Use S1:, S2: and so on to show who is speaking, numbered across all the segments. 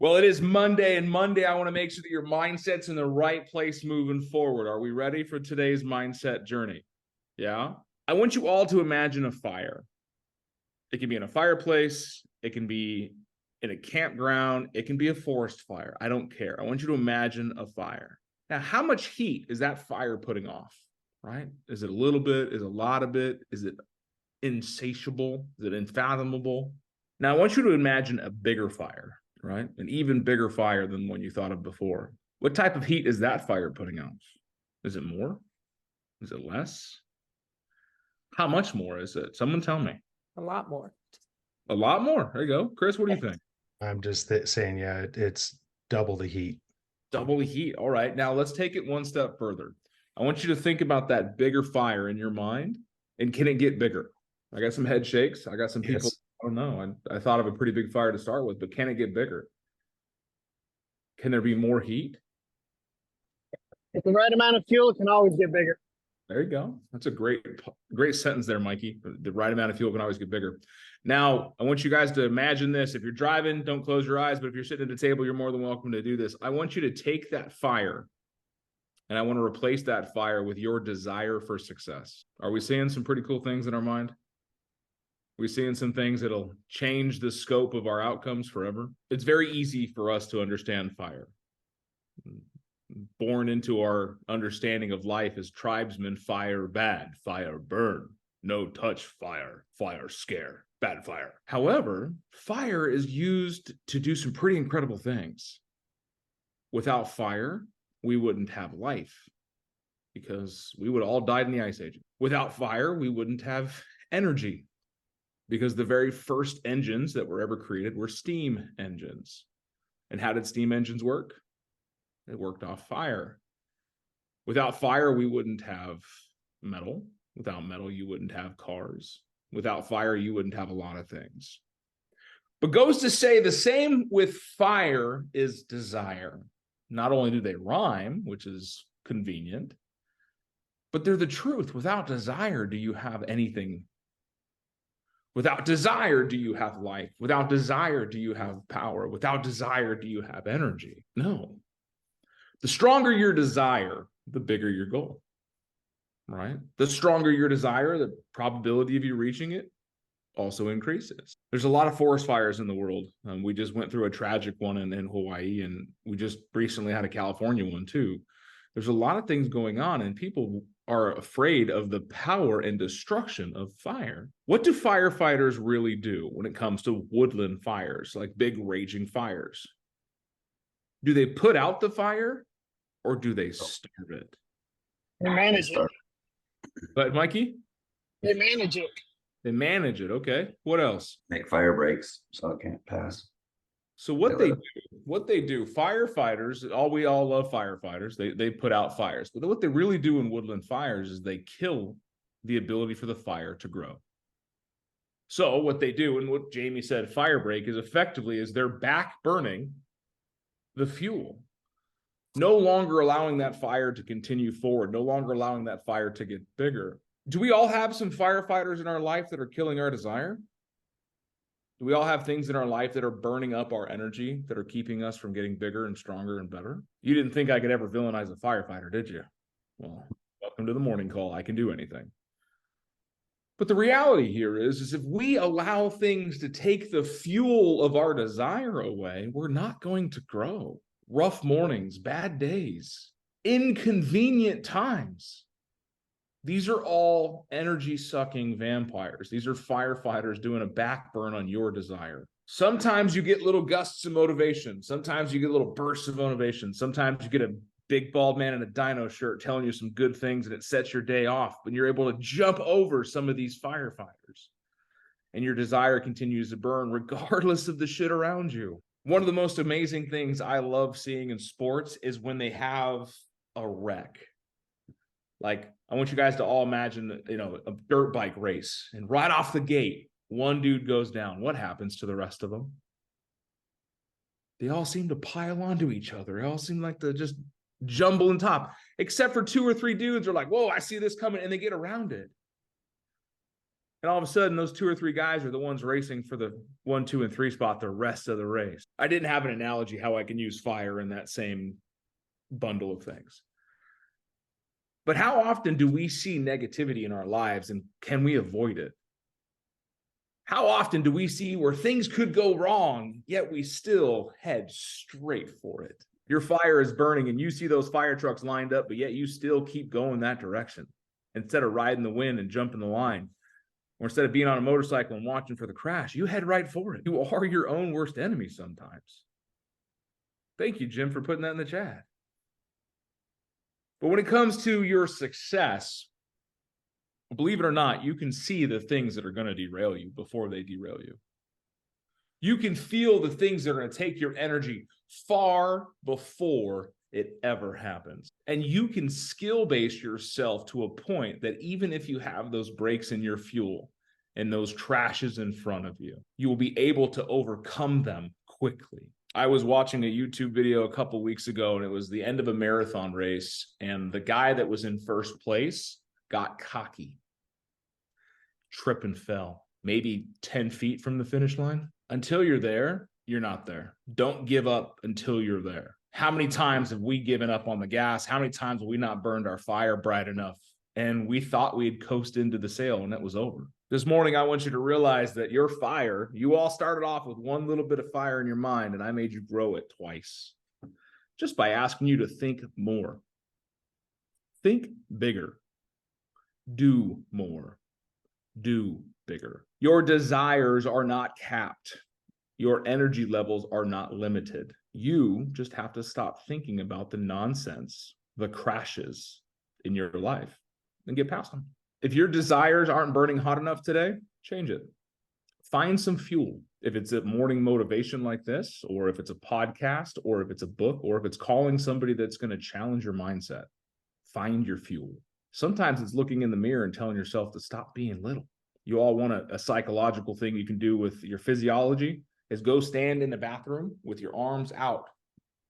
S1: Well, it is Monday, and Monday, I want to make sure that your mindset's in the right place moving forward. Are we ready for today's mindset journey? Yeah. I want you all to imagine a fire. It can be in a fireplace, it can be in a campground, it can be a forest fire. I don't care. I want you to imagine a fire. Now, how much heat is that fire putting off? Right? Is it a little bit? Is it a lot of it? Is it insatiable? Is it unfathomable? Now, I want you to imagine a bigger fire, right? An even bigger fire than the one you thought of before. What type of heat is that fire putting out? Is it more? Is it less? How much more is it? Someone tell me.
S2: A lot more.
S1: A lot more. There you go. Chris, what do you think?
S3: I'm just saying, yeah, it's double the heat.
S1: Double the heat. All right. Now let's take it one step further. I want you to think about that bigger fire in your mind, and can it get bigger? I got some head shakes. I got some people.
S3: Yes.
S1: I don't know. I thought of a pretty big fire to start with, but can it get bigger? Can there be more heat?
S4: With the right amount of fuel, it can always get bigger.
S1: There you go. That's a great sentence there, Mikey. The right amount of fuel can always get bigger. Now, I want you guys to imagine this. If you're driving, don't close your eyes. But if you're sitting at a table, you're more than welcome to do this. I want you to take that fire, and I want to replace that fire with your desire for success. Are we seeing some pretty cool things in our mind? Are we seeing some things that'll change the scope of our outcomes forever? It's very easy for us to understand fire. Born into our understanding of life as tribesmen, fire bad, fire burn, no touch fire, fire scare, bad fire. However, fire is used to do some pretty incredible things. Without fire, we wouldn't have life because we would all died in the Ice Age. Without fire, we wouldn't have energy because the very first engines that were ever created were steam engines. And how did steam engines work? They worked off fire. Without fire, we wouldn't have metal. Without metal, you wouldn't have cars. Without fire, you wouldn't have a lot of things. But goes to say the same with fire is desire. Not only do they rhyme, which is convenient, but they're the truth. Without desire, do you have anything? Without desire, do you have life? Without desire, do you have power? Without desire, do you have energy? No. The stronger your desire, the bigger your goal, right? The stronger your desire, the probability of you reaching it also increases. There's a lot of forest fires in the world. We just went through a tragic one in Hawaii, and we just recently had a California one too. There's a lot of things going on, and people are afraid of the power and destruction of fire. What do firefighters really do when it comes to woodland fires, like big raging fires? Do they put out the fire or do they starve it?
S4: They manage it.
S1: But Mikey?
S4: They manage it.
S1: They manage it. Okay. What else?
S5: Make fire breaks so it can't pass.
S1: So what they do, firefighters, we all love firefighters. They put out fires. But what they really do in woodland fires is they kill the ability for the fire to grow. So what they do, and what Jamie said, fire break, is effectively they're back burning the fuel. No longer allowing that fire to continue forward, no longer allowing that fire to get bigger. Do we all have some firefighters in our life that are killing our desire? Do we all have things in our life that are burning up our energy, that are keeping us from getting bigger and stronger and better? You didn't think I could ever villainize a firefighter, did you? Well, welcome to the morning call. I can do anything. But the reality here is if we allow things to take the fuel of our desire away, we're not going to grow. Rough mornings, bad days, inconvenient times. These are all energy-sucking vampires. These are firefighters doing a backburn on your desire. Sometimes you get little gusts of motivation. Sometimes you get little bursts of motivation. Sometimes you get a big bald man in a dino shirt telling you some good things, and it sets your day off. But you're able to jump over some of these firefighters, and your desire continues to burn regardless of the shit around you. One of the most amazing things I love seeing in sports is when they have a wreck. Like, I want you guys to all imagine, a dirt bike race, and right off the gate, one dude goes down. What happens to the rest of them? They all seem to pile onto each other. They all seem like to just jumble on top, except for 2 or 3 dudes are like, whoa, I see this coming, and they get around it. And And all of a sudden, those 2 or 3 guys are the ones racing for the 1, 2, and 3 spot the rest of the race. I didn't have an analogy how I can use fire in that same bundle of things. But how often do we see negativity in our lives, and can we avoid it? How often do we see where things could go wrong, yet we still head straight for it? Your fire is burning and you see those fire trucks lined up, but yet you still keep going that direction instead of riding the wind and jumping the line. Or instead of being on a motorcycle and watching for the crash, you head right for it. You are your own worst enemy sometimes. Thank you, Jim, for putting that in the chat. But when it comes to your success, believe it or not, you can see the things that are going to derail you before they derail you. You can feel the things that are going to take your energy far before it ever happens. And you can skill base yourself to a point that even if you have those breaks in your fuel and those crashes in front of you, you will be able to overcome them quickly. I was watching a YouTube video a couple weeks ago, and it was the end of a marathon race, and the guy that was in first place got cocky, tripped and fell, maybe 10 feet from the finish line. Until you're there, you're not there. Don't give up until you're there. How many times have we given up on the gas? How many times have we not burned our fire bright enough? And we thought we'd coast into the sail and it was over. This morning, I want you to realize that your fire, you all started off with one little bit of fire in your mind, and I made you grow it twice just by asking you to think more. Think bigger. Do more. Do bigger. Your desires are not capped. Your energy levels are not limited. You just have to stop thinking about the nonsense, the crashes in your life, and get past them. If your desires aren't burning hot enough today, change it. Find some fuel. If it's a morning motivation like this, or if it's a podcast, or if it's a book, or if it's calling somebody that's going to challenge your mindset, find your fuel. Sometimes it's looking in the mirror and telling yourself to stop being little. You all want a psychological thing you can do with your physiology is go stand in the bathroom with your arms out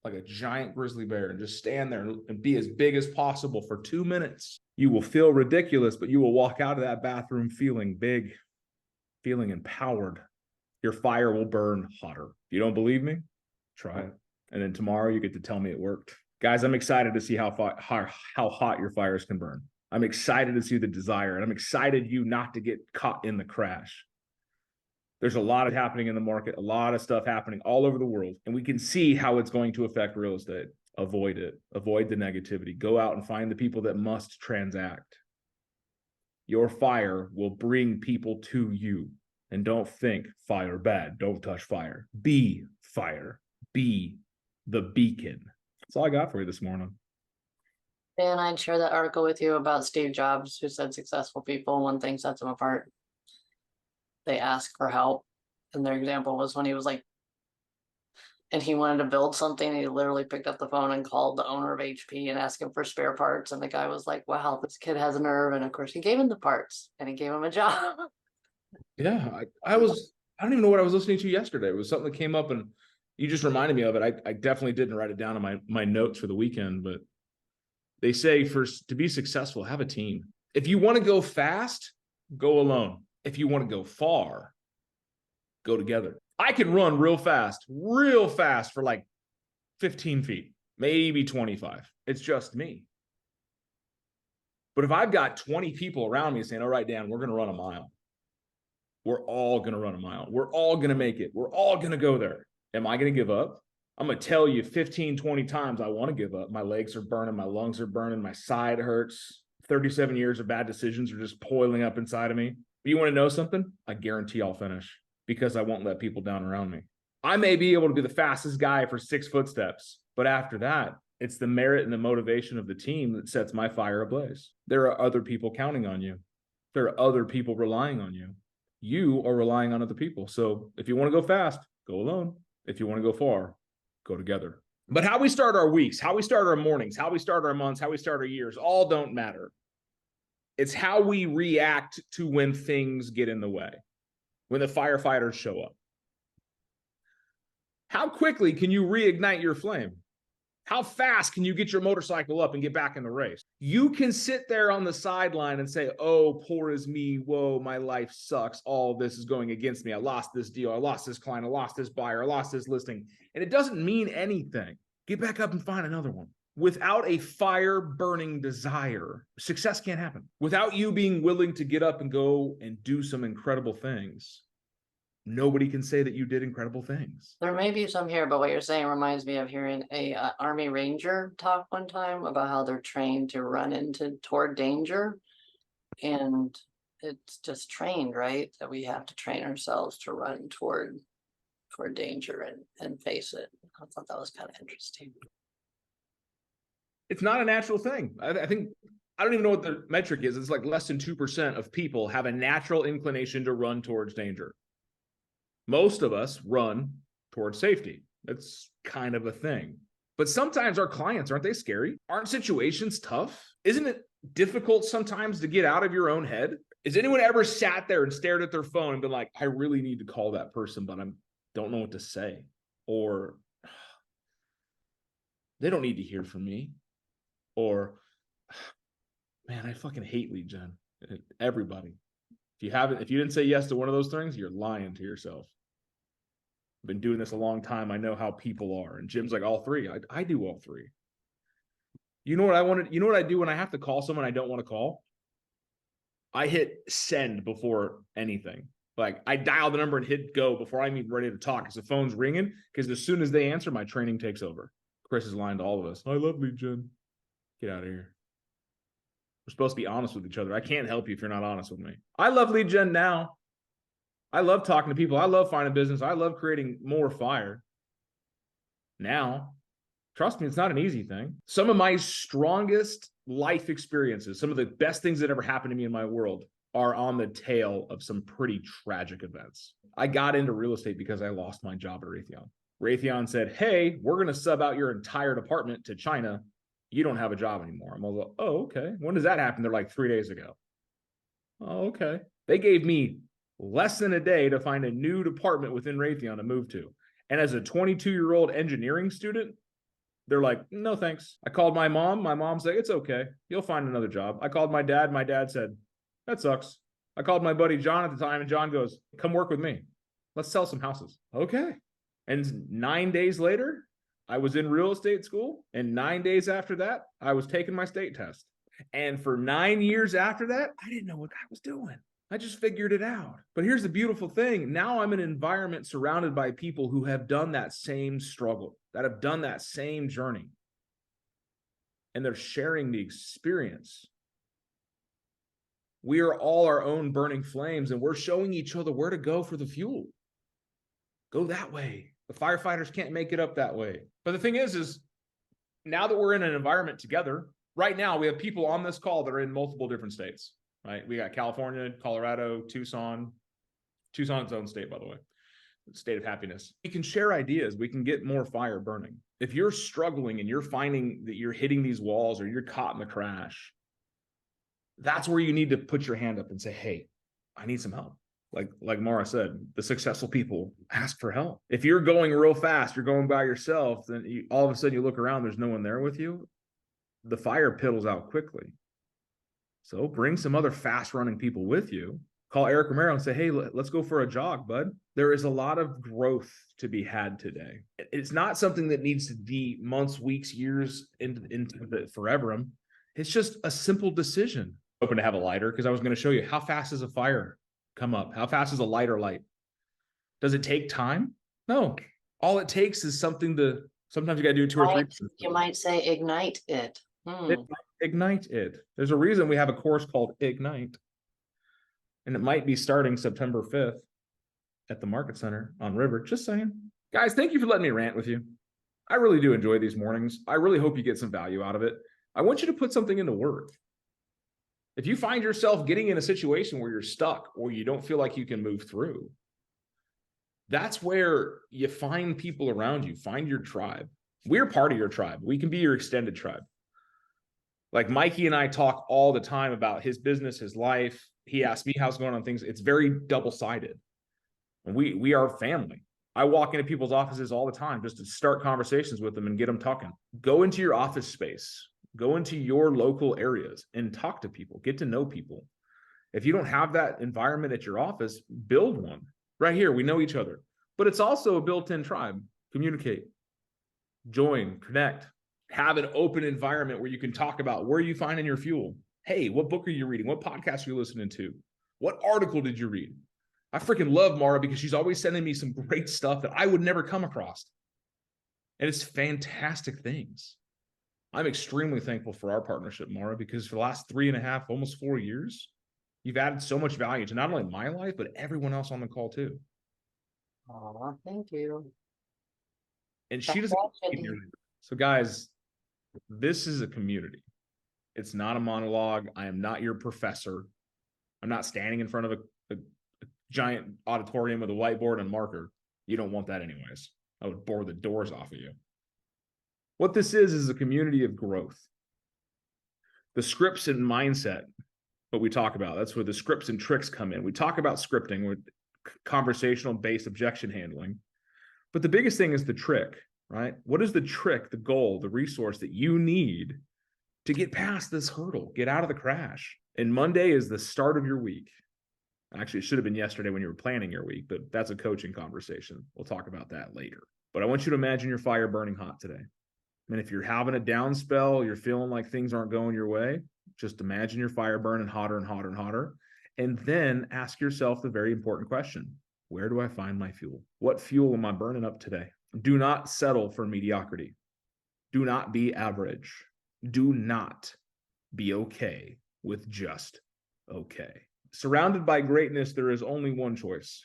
S1: like a giant grizzly bear and just stand there and be as big as possible for 2 minutes. You will feel ridiculous, but you will walk out of that bathroom feeling big, feeling empowered. Your fire will burn hotter. If you don't believe me, try it. And then tomorrow you get to tell me it worked. Guys, I'm excited to see how hot your fires can burn. I'm excited to see the desire, and I'm excited you not to get caught in the crash. There's a lot happening in the market, a lot of stuff happening all over the world, and we can see how it's going to affect real estate. Avoid it. Avoid the negativity. Go out and find the people that must transact. Your fire will bring people to you. And don't think fire bad. Don't touch fire. Be fire. Be the beacon. That's all I got for you this morning.
S2: Dan, I'd share that article with you about Steve Jobs, who said successful people, one thing sets them apart. They ask for help. And their example was when he was like, and he wanted to build something, he literally picked up the phone and called the owner of HP and asked him for spare parts. And the guy was like, wow, this kid has a nerve. And of course, he gave him the parts and he gave him a job.
S1: Yeah, I don't even know what I was listening to yesterday. It was something that came up and you just reminded me of it. I definitely didn't write it down in my notes for the weekend, but they say to be successful, have a team. If you want to go fast, go alone. If you want to go far, go together. I can run real fast for like 15 feet, maybe 25. It's just me. But if I've got 20 people around me saying, all right, Dan, we're going to run a mile. We're all going to run a mile. We're all going to make it. We're all going to go there. Am I going to give up? I'm going to tell you 15, 20 times I want to give up. My legs are burning. My lungs are burning. My side hurts. 37 years of bad decisions are just boiling up inside of me. But you want to know something? I guarantee I'll finish because I won't let people down around me. I may be able to be the fastest guy for 6 footsteps, but after that, it's the merit and the motivation of the team that sets my fire ablaze. There are other people counting on you. There are other people relying on you. You are relying on other people. So if you want to go fast, go alone. If you want to go far, go together. But how we start our weeks, how we start our mornings, how we start our months, how we start our years, all don't matter. It's how we react to when things get in the way, when the firefighters show up. How quickly can you reignite your flame? How fast can you get your motorcycle up and get back in the race? You can sit there on the sideline and say, oh, poor is me. Whoa, my life sucks. All this is going against me. I lost this deal. I lost this client. I lost this buyer. I lost this listing. And it doesn't mean anything. Get back up and find another one. Without a fire burning desire, success can't happen. Without you being willing to get up and go and do some incredible things, nobody can say that you did incredible things.
S2: There may be some here, but what you're saying reminds me of hearing a Army Ranger talk one time about how they're trained to run toward danger. And it's just trained, right? That we have to train ourselves to run toward danger and face it. I thought that was kind of interesting.
S1: It's not a natural thing. I think, I don't even know what the metric is. It's like less than 2% of people have a natural inclination to run towards danger. Most of us run towards safety. That's kind of a thing. But sometimes our clients, aren't they scary? Aren't situations tough? Isn't it difficult sometimes to get out of your own head? Has anyone ever sat there and stared at their phone and been like, I really need to call that person, but I don't know what to say? Or they don't need to hear from me. Or, man, I fucking hate lead gen. Everybody. If you didn't say yes to one of those things, you're lying to yourself. I've been doing this a long time. I know how people are. And Jim's like, all three. I do all three. You know what I do when I have to call someone I don't want to call? I hit send before anything. Like, I dial the number and hit go before I'm even ready to talk because the phone's ringing. Because as soon as they answer, my training takes over. Chris is lying to all of us. I love lead gen. Get out of here. We're supposed to be honest with each other. I can't help you if you're not honest with me. I love lead gen now. I love talking to people. I love finding business. I love creating more fire. Now, trust me, it's not an easy thing. Some of my strongest life experiences, some of the best things that ever happened to me in my world are on the tail of some pretty tragic events. I got into real estate because I lost my job at Raytheon. Raytheon said, hey, we're going to sub out your entire department to China. You don't have a job anymore. I'm like, oh, okay. When does that happen? They're like 3 days ago. Oh, okay. They gave me less than a day to find a new department within Raytheon to move to. And as a 22-year-old engineering student, they're like, no, thanks. I called my mom. My mom's like, it's okay. You'll find another job. I called my dad. My dad said, that sucks. I called my buddy John at the time, and John goes, come work with me. Let's sell some houses. Okay. And 9 days later, I was in real estate school, and 9 days after that, I was taking my state test. And for 9 years after that, I didn't know what I was doing. I just figured it out. But here's the beautiful thing. Now I'm in an environment surrounded by people who have done that same struggle, that have done that same journey. And they're sharing the experience. We are all our own burning flames, and we're showing each other where to go for the fuel. Go that way. The firefighters can't make it up that way. But the thing is now that we're in an environment together, right now we have people on this call that are in multiple different states, right? We got California, Colorado, Tucson. Tucson's own state, by the way. State of happiness. We can share ideas. We can get more fire burning. If you're struggling and you're finding that you're hitting these walls or you're caught in the crash, that's where you need to put your hand up and say, hey, I need some help. Like Mara said, the successful people ask for help. If you're going real fast, you're going by yourself, then all of a sudden you look around, there's no one there with you. The fire piddles out quickly. So bring some other fast running people with you. Call Eric Romero and say, hey, let's go for a jog, bud. There is a lot of growth to be had today. It's not something that needs to be months, weeks, years into the forever. It's just a simple decision. Open to have a lighter because I was going to show you how fast does a fire come up? How fast is a lighter light? Does it take time? No. All it takes is something sometimes you got to do 2 or 3.
S2: You might say ignite it.
S1: Ignite it. There's a reason we have a course called Ignite. And it might be starting September 5th at the Market Center on River. Just saying. Guys, thank you for letting me rant with you. I really do enjoy these mornings. I really hope you get some value out of it. I want you to put something into work. If you find yourself getting in a situation where you're stuck or you don't feel like you can move through, that's where you find people around you, find your tribe. We're part of your tribe. We can be your extended tribe. Like Mikey and I talk all the time about his business, his life. He asks me how's going on things. It's very double-sided. And we are family. I walk into people's offices all the time just to start conversations with them and get them talking. Go into your office space. Go into your local areas and talk to people, get to know people. If you don't have that environment at your office, build one. Right here, we know each other, but it's also a built-in tribe. Communicate, join, connect, have an open environment where you can talk about where you finding your fuel. Hey, what book are you reading? What podcast are you listening to? What article did you read? I freaking love Mara because she's always sending me some great stuff that I would never come across. And it's fantastic things. I'm extremely thankful for our partnership, Mara, because for the last 3.5, almost 4 years, you've added so much value to not only my life, but everyone else on the call too.
S2: Oh, thank you.
S1: And she doesn't. So guys, this is a community. It's not a monologue. I am not your professor. I'm not standing in front of a giant auditorium with a whiteboard and marker. You don't want that anyways. I would bore the doors off of you. What this is a community of growth. The scripts and mindset, what we talk about, that's where the scripts and tricks come in. We talk about scripting with conversational based objection handling. But the biggest thing is the trick, right? What is the trick, the goal, the resource that you need to get past this hurdle, get out of the crash? And Monday is the start of your week. Actually, it should have been yesterday when you were planning your week, but that's a coaching conversation. We'll talk about that later. But I want you to imagine your fire burning hot today. And if you're having a down spell, you're feeling like things aren't going your way, just imagine your fire burning hotter and hotter and hotter. And then ask yourself the very important question: where do I find my fuel? What fuel am I burning up today? Do not settle for mediocrity. Do not be average. Do not be okay with just okay. Surrounded by greatness, there is only one choice: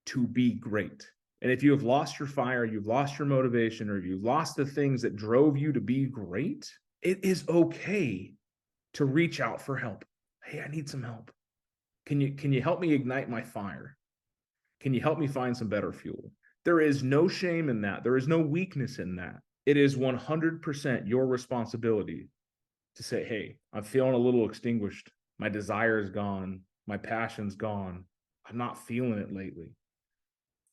S1: to be great. And if you have lost your fire, you've lost your motivation, or you've lost the things that drove you to be great, it is okay to reach out for help. Hey, I need some help. Can you help me ignite my fire? Can you help me find some better fuel? There is no shame in that. There is no weakness in that. It is 100% your responsibility to say, hey, I'm feeling a little extinguished. My desire is gone. My passion's gone. I'm not feeling it lately.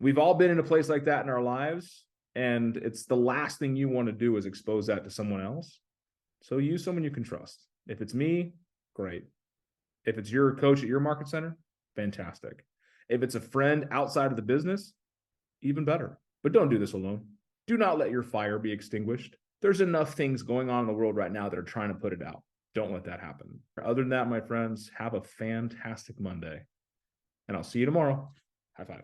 S1: We've all been in a place like that in our lives, and it's the last thing you want to do is expose that to someone else. So use someone you can trust. If it's me, great. If it's your coach at your market center, fantastic. If it's a friend outside of the business, even better. But don't do this alone. Do not let your fire be extinguished. There's enough things going on in the world right now that are trying to put it out. Don't let that happen. Other than that, my friends, have a fantastic Monday. And I'll see you tomorrow. High five.